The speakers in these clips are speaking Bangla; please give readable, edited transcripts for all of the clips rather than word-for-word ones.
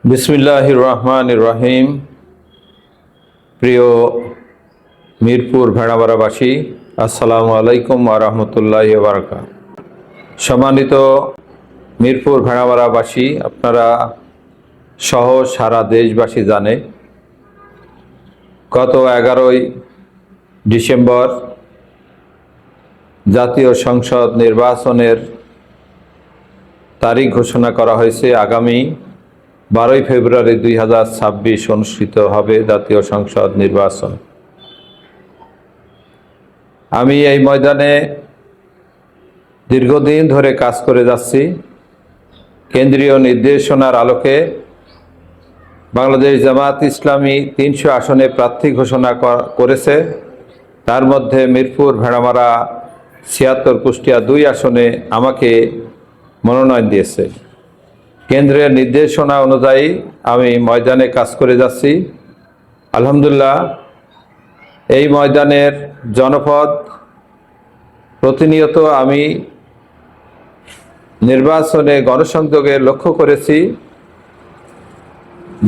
বিসমিল্লাহির রহমানির রহিম। প্রিয় মিরপুর ভেড়াবাড়াবাসী, আসসালামু আলাইকুম ওয়া রাহমাতুল্লাহি ওয়া বারাকাতুহু। সম্মানিত মিরপুর ভেড়াবাড়াবাসী, আপনারা সহ সারা দেশবাসী জানে গত 11ই ডিসেম্বর জাতীয় সংসদ নির্বাচনের তারিখ ঘোষণা করা হয়েছে। আগামী 12ই ফেব্রুয়ারি 2026 অনুষ্ঠিত হবে জাতীয় সংসদ নির্বাচন। আমি এই ময়দানে দীর্ঘদিন ধরে কাজ করে যাচ্ছি। কেন্দ্রীয় নির্দেশনার আলোকে বাংলাদেশ জামাত ইসলামী 300 আসনে প্রার্থী ঘোষণা করেছে। তার মধ্যে মিরপুর ভেড়ামারা 76 কুষ্টিয়া 2 আসনে আমাকে মনোনয়ন দিয়েছে। কেন্দ্রের নির্দেশনা অনুযায়ী আমি ময়দানে কাজ করে যাচ্ছি। আলহামদুলিল্লাহ, এই ময়দানের জনপদ প্রতিনিয়ত আমি নির্বাচনে গণসংযোগে লক্ষ্য করেছি।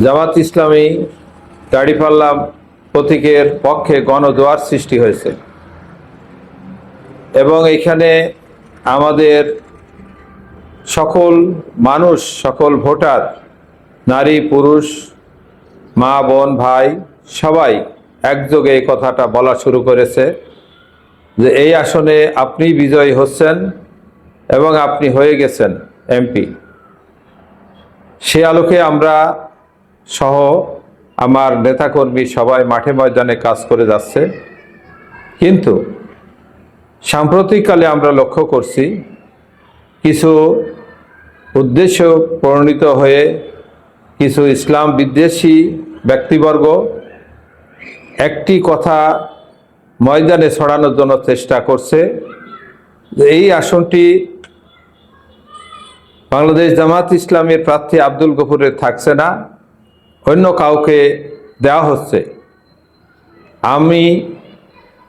জামাত ইসলামী দাড়িপাল্লা প্রতীকের পক্ষে গণজোয়ার সৃষ্টি হয়েছে এবং এখানে আমাদের সকল মানুষ, সকল ভোটার, নারী পুরুষ, মা বোন ভাই সবাই একযোগে এই কথাটা বলা শুরু করেছে যে এই আসনে আপনি বিজয়ী হচ্ছেন এবং আপনি হয়ে গেছেন এমপি। সে আলোকে আমরা সহ আমার নেতাকর্মী সবাই মাঠে ময়দানে কাজ করে যাচ্ছে। কিন্তু সাম্প্রতিককালে আমরা লক্ষ্য করছি কিছু উদ্দেশ্য প্রণীত হয়ে কিছু ইসলাম বিদ্বেষী ব্যক্তিবর্গ একটি কথা ময়দানে ছড়ানোর জন্য চেষ্টা করছে যে এই আসনটি বাংলাদেশ জামাত ইসলামের প্রার্থী আব্দুল গফুরের থাকছে না, অন্য কাউকে দেওয়া হচ্ছে। আমি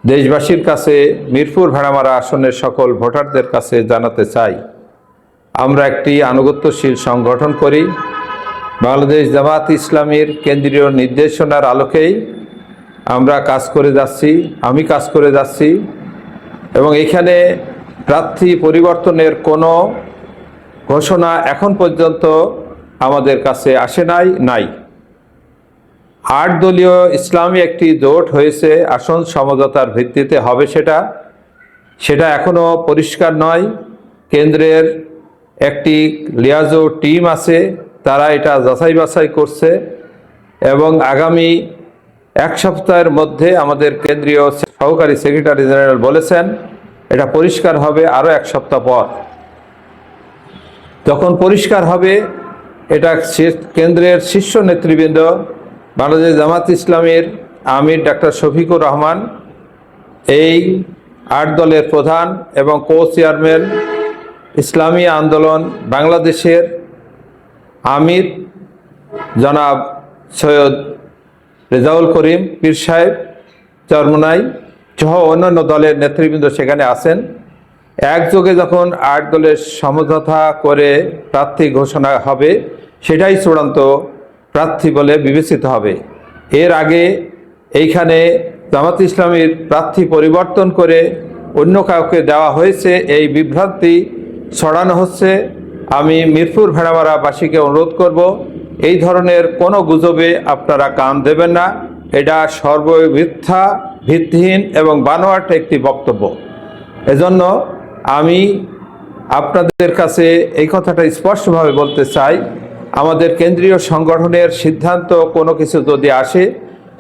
দেশবাসীর কাছে, মিরপুর ভেড়ামারা আসনের সকল ভোটারদের কাছে জানাতে চাই, আমরা একটি আনুগত্যশীল সংগঠন করি। বাংলাদেশ জামাত ইসলামীর কেন্দ্রীয় নির্দেশনার আলোকেই আমরা কাজ করে যাচ্ছি, আমি কাজ করে যাচ্ছি এবং এখানে প্রার্থী পরিবর্তনের কোনো ঘোষণা এখন পর্যন্ত আমাদের কাছে আসে নাই। 8 দলীয় ইসলামী একটি জোট হয়েছে, আসন সমঝোতার ভিত্তিতে হবে সেটা এখনো পরিষ্কার নয়। কেন্দ্রের একটি লিয়াজো টিম আছে, তারা এটা যাচাই বাছাই করছে এবং আগামী 1 সপ্তাহের মধ্যে আমাদের কেন্দ্রীয় সহকারী সেক্রেটারি জেনারেল বলেছেন এটা পরিষ্কার হবে আরও 1 সপ্তাহ পর। যখন পরিষ্কার হবে, এটা কেন্দ্রের শীর্ষ নেতৃবৃন্দ বাংলাদেশ জামাত ইসলামের আমির ডাক্তার শফিকুর রহমান, এই 8 দলের প্রধান এবং কো চেয়ারম্যান ইসলামী আন্দোলন বাংলাদেশের আমির জনাব সৈয়দ রেজাউল করিম পীর সাহেব চরমোনাই সহ অন্যান্য দলের নেতৃবৃন্দ সেখানে আছেন। একযোগে যখন 8 দলের সমঝোতা করে প্রার্থী ঘোষণা হবে, সেটাই চূড়ান্ত প্রার্থী বলে বিবেচিত হবে। এর আগে এইখানে জামাত ইসলামীর প্রার্থী পরিবর্তন করে অন্য কাউকে দেওয়া হয়েছে, এই বিভ্রান্তি ছড়ানো হচ্ছে। আমি মিরপুর ভেড়ামারাবাসীকে অনুরোধ করব, এই ধরনের কোনো গুজবে আপনারা কান দেবেন না। এটা সর্বমিথ্যা, ভিত্তিহীন এবং বানোয়াট একটি বক্তব্য। এজন্য আমি আপনাদের কাছে এই কথাটা স্পষ্টভাবে বলতে চাই, আমাদের কেন্দ্রীয় সংগঠনের সিদ্ধান্ত কোনো কিছু যদি আসে,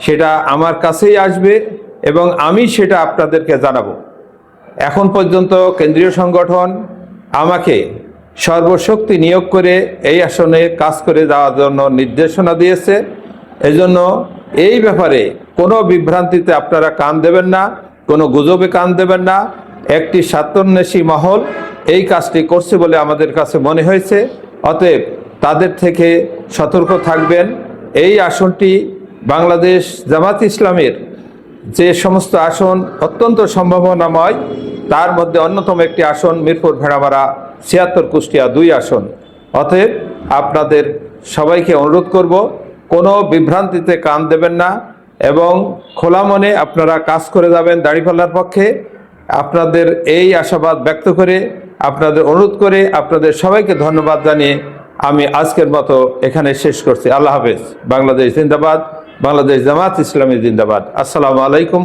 সেটা আমার কাছেই আসবে এবং আমি সেটা আপনাদেরকে জানাবো। এখন পর্যন্ত কেন্দ্রীয় সংগঠন আমাকে সর্বশক্তি নিয়োগ করে এই আসনে কাজ করে যাওয়ার জন্য নির্দেশনা দিয়েছে। এজন্য এই ব্যাপারে কোনো বিভ্রান্তিতে আপনারা কান দেবেন না, কোনো গুজবে কান দেবেন না। একটি স্বার্থান্বেষী মহল এই কাজটি করছে বলে আমাদের কাছে মনে হয়েছে, অতএব তাদের থেকে সতর্ক থাকবেন। এই আসনটি বাংলাদেশ জামাত ইসলামের যে সমস্ত আসন অত্যন্ত সম্ভাবনাময়, তার মধ্যে অন্যতম একটি আসন মিরপুর ভেড়ামারা 76 কুষ্টিয়া 2 আসন। অতএব আপনাদের সবাইকে অনুরোধ করব, কোনো বিভ্রান্তিতে কান দেবেন না এবং খোলা মনে আপনারা কাজ করে যাবেন দাঁড়িপাল্লার পক্ষে। আপনাদের এই আশাবাদ ব্যক্ত করে, আপনাদের অনুরোধ করে, আপনাদের সবাইকে ধন্যবাদ জানিয়ে আমি আজকের মতো এখানে শেষ করছি। আল্লাহ হাফেজ। বাংলাদেশ জিন্দাবাদ, বাংলাদেশ জামাত ইসলামী জিন্দাবাদ। আসসালামু আলাইকুম।